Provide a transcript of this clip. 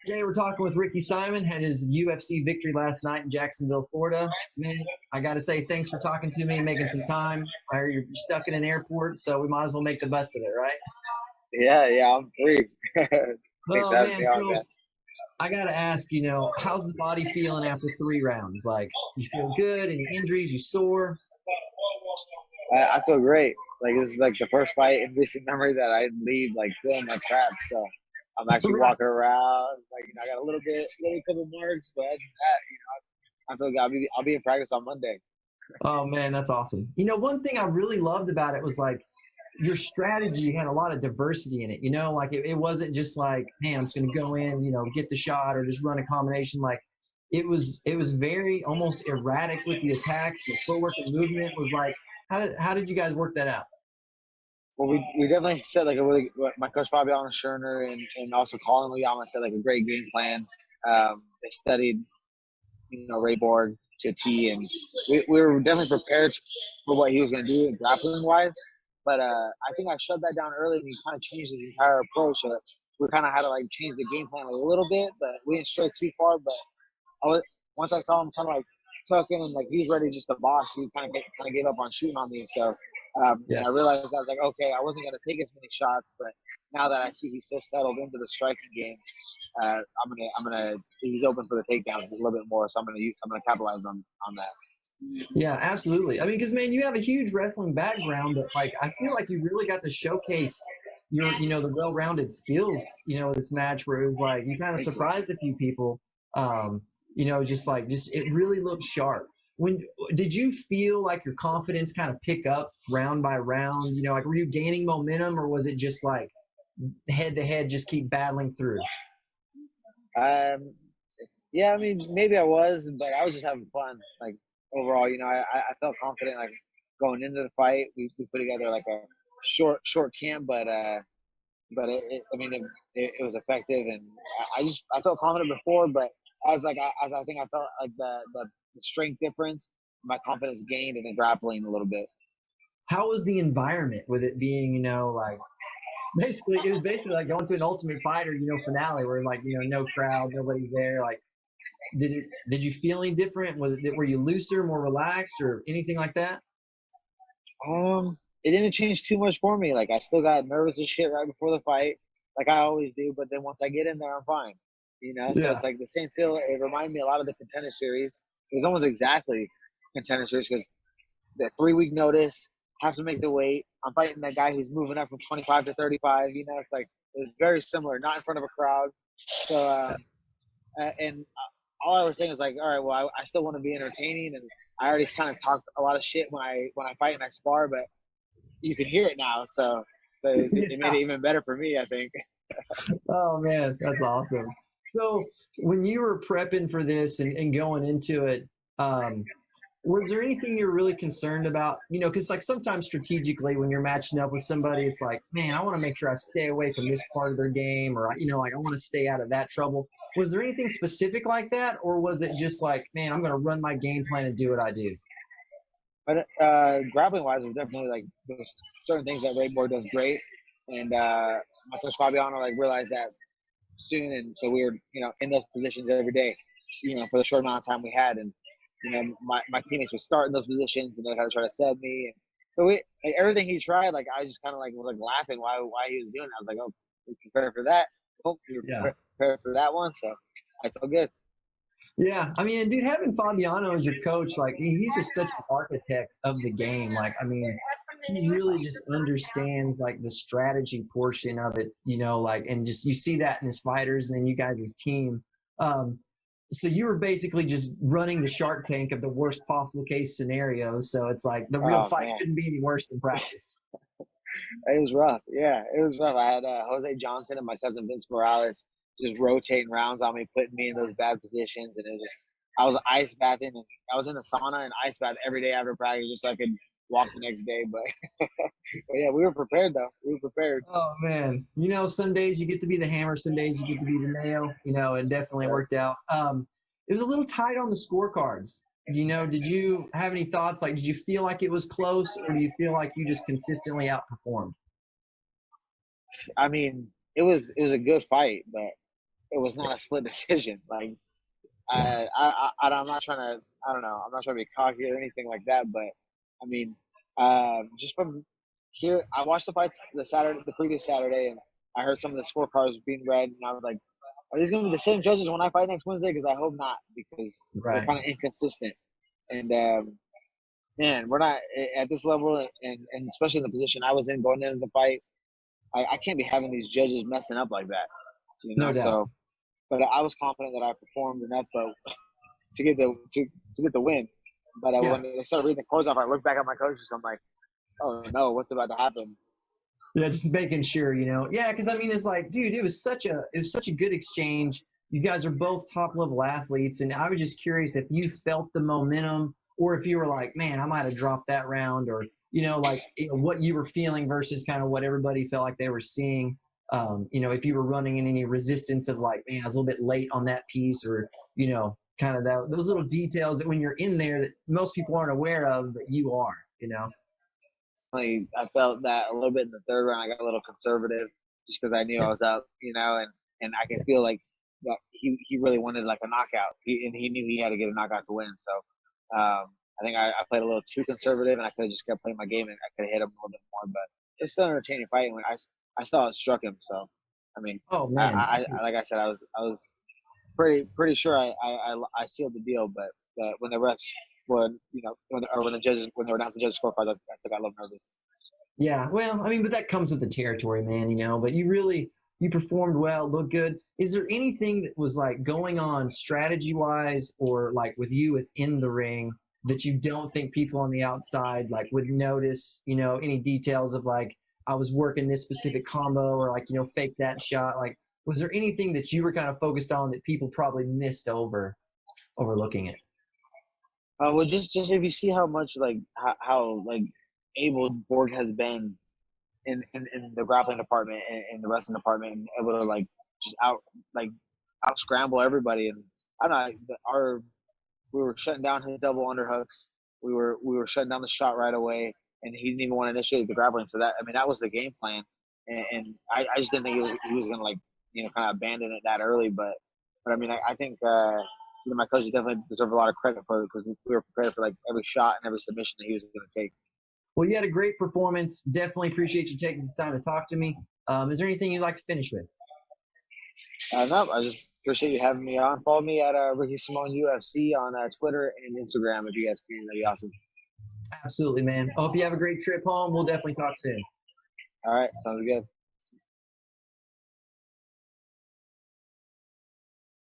Today we're talking with Ricky Simon, had his UFC victory last night in Jacksonville, Florida. Man, I got to say thanks for talking to me, making some time. I heard you're stuck in an airport, so we might as well make the best of it, right? Yeah, I'm free. Thanks Oh for having me man, on, man. so I got to ask, how's the body feeling after 3 rounds? Like, you feel good? Any injuries? You sore? I feel great. Like this is like the first fight in recent memory that I didn't leave like feeling my crap. So I'm actually Right. walking around. Like I got a little couple marks, but other than that, I feel good. I'll be in practice on Monday. Oh man, that's awesome. One thing I really loved about it was like your strategy had a lot of diversity in it. Like it wasn't just like, hey, I'm just going to go in, get the shot or just run a combination. Like it was very almost erratic with the attacks. The footwork and movement was like, how did you guys work that out? Well, we definitely set like a really my coach Fabian Scherner and also Colin Luyama said like a great game plan. They studied Ray Borg to a T, and we were definitely prepared for what he was going to do grappling wise. But I think I shut that down early, and he kind of changed his entire approach. We kind of had to like change the game plan a little bit, but we didn't stray too far. But I was once I saw him kind of like tucking and like he was ready just to box, he kind of gave up on shooting on me. So Yeah. and I realized I was like, okay, I wasn't gonna take as many shots, but now that I see he's so settled into the striking game, I'm gonna he's open for the takedowns a little bit more, so I'm gonna capitalize on that. Yeah, absolutely. I mean, because man, you have a huge wrestling background, but like I feel like you really got to showcase the well-rounded skills, this match where it was like you kind of Thank you. surprised a few people. Just it really looked sharp. When did you feel like your confidence kind of pick up round by round? Like were you gaining momentum or was it just like head to head, just keep battling through? Um, yeah, I mean maybe I was, but I was just having fun. Like overall, I felt confident like going into the fight. We put together like a short camp, but I mean, it was effective, and I felt confident before, but as I think I felt like the strength difference, my confidence gained in the grappling a little bit. How was the environment with it being, like basically it was basically like going to an Ultimate Fighter, finale where like no crowd, nobody's there. Like, did you feel any different? Were you looser, more relaxed, or anything like that? It didn't change too much for me. Like I still got nervous as shit right before the fight, like I always do. But then once I get in there, I'm fine. So Yeah. it's like the same feel. It reminded me a lot of the Contender Series. It was almost exactly Contender Series because the 3 week notice, have to make the weight. I'm fighting that guy who's moving up from 25 to 35. It's like it was very similar, not in front of a crowd. So and all I was saying was like, all right, well, I still want to be entertaining, and I already kind of talked a lot of shit when I fight and I spar, but you can hear it now, it made Yeah. it even better for me, I think. Oh man, that's awesome. So when you were prepping for this and going into it, um, was there anything you're really concerned about? Because like sometimes strategically when you're matching up with somebody, it's like, man, I want to make sure I stay away from this part of their game, or like I want to stay out of that trouble. Was there anything specific like that, or was it just like, man, I'm going to run my game plan and do what I do? But grappling wise, there's definitely like there's certain things that Ray Borg does great, and my coach Fabiano like realized that soon, and so we were in those positions every day, for the short amount of time we had, and my teammates would start in those positions, and they kind of try to send me, and so like, everything he tried, like I just kind of like was like laughing why he was doing it. I was like, oh, we prepared for that. Oh, we were Yeah. prepared for that one, so I felt good. Yeah, I mean, dude, having Fabiano as your coach, like, I mean, he's just such an architect of the game. Like, I mean, he really just understands like the strategy portion of it, like, and just you see that in his fighters and then you guys' team. Um, so you were basically just running the Shark Tank of the worst possible case scenarios. So it's like the real Oh fight man, couldn't be any worse than practice. it was rough. Yeah, it was rough. I had Jose Johnson and my cousin Vince Morales just rotating rounds on me, putting me in those bad positions, and it was just I was ice bathing, and I was in the sauna and ice bath every day after practice just so I could walk the next day. But, but yeah, we were prepared though. We were prepared. Oh man, some days you get to be the hammer, some days you get to be the nail. It definitely Yeah. worked out. It was a little tight on the scorecards. Did you have any thoughts? Like, did you feel like it was close, or do you feel like you just consistently outperformed? I mean, it was a good fight, but it was not a split decision. Like I'm not trying to, I don't know, I'm not trying to be cocky or anything like that, but I mean, just from here, I watched the fights the previous Saturday, and I heard some of the scorecards being read, and I was like, are these going to be the same judges when I fight next Wednesday? Because I hope not, because they're Right. kind of inconsistent. And man, we're not at this level, and especially in the position I was in going into the fight. I can't be having these judges messing up like that, you know. No doubt. So, but I was confident that I performed enough, but to get the win. But Yeah. when they started reading the scores off, I looked back at my coaches. I'm like, oh no, what's about to happen? Yeah, just making sure, Yeah, because I mean, it's like, dude, it was such a good exchange. You guys are both top level athletes, and I was just curious if you felt the momentum, or if you were like, man, I might have dropped that round, or like what you were feeling versus kind of what everybody felt like they were seeing. If you were running in any resistance of like, man, I was a little bit late on that piece, or kind of those little details that when you're in there that most people aren't aware of, but you are. I felt that a little bit in the third round. I got a little conservative just because I knew I was up, and I could feel like that he really wanted like a knockout. He knew he had to get a knockout to win. So I think I played a little too conservative, and I could have just kept playing my game, and I could have hit him a little bit more. But it's still an entertaining fight. When I saw it struck him, so I mean, Oh man. like I said, I was pretty sure I sealed the deal. But when the refs when when the judges when they were announcing the judges scorecards, I still got a little nervous. Yeah, well, I mean, but that comes with the territory, man. But you performed well, looked good. Is there anything that was like going on strategy wise or like with you within the ring that you don't think people on the outside like would notice, any details of like I was working this specific combo or like, fake that shot? Like, was there anything that you were kind of focused on that people probably missed overlooking it? Well, just if you see how much like how like able Borg has been in the grappling department and in the wrestling department, and able to like just like out scramble everybody. And I don't know, our we were shutting down his double underhooks. We were shutting down the shot right away, and he didn't even want to initiate the grappling. So that, I mean, that was the game plan, and I just didn't think he was gonna like kind of abandon it that early. But I mean, I think my coaches definitely deserve a lot of credit for it because we were prepared for like every shot and every submission that he was going to take. Well, you had a great performance. Definitely appreciate you taking this time to talk to me. Is there anything you'd like to finish with? No, I just appreciate you having me on. Follow me at Ricky Simone UFC on Twitter and Instagram if you guys can. That'd be awesome. Absolutely, man. I hope you have a great trip home. We'll definitely talk soon. All right, sounds good.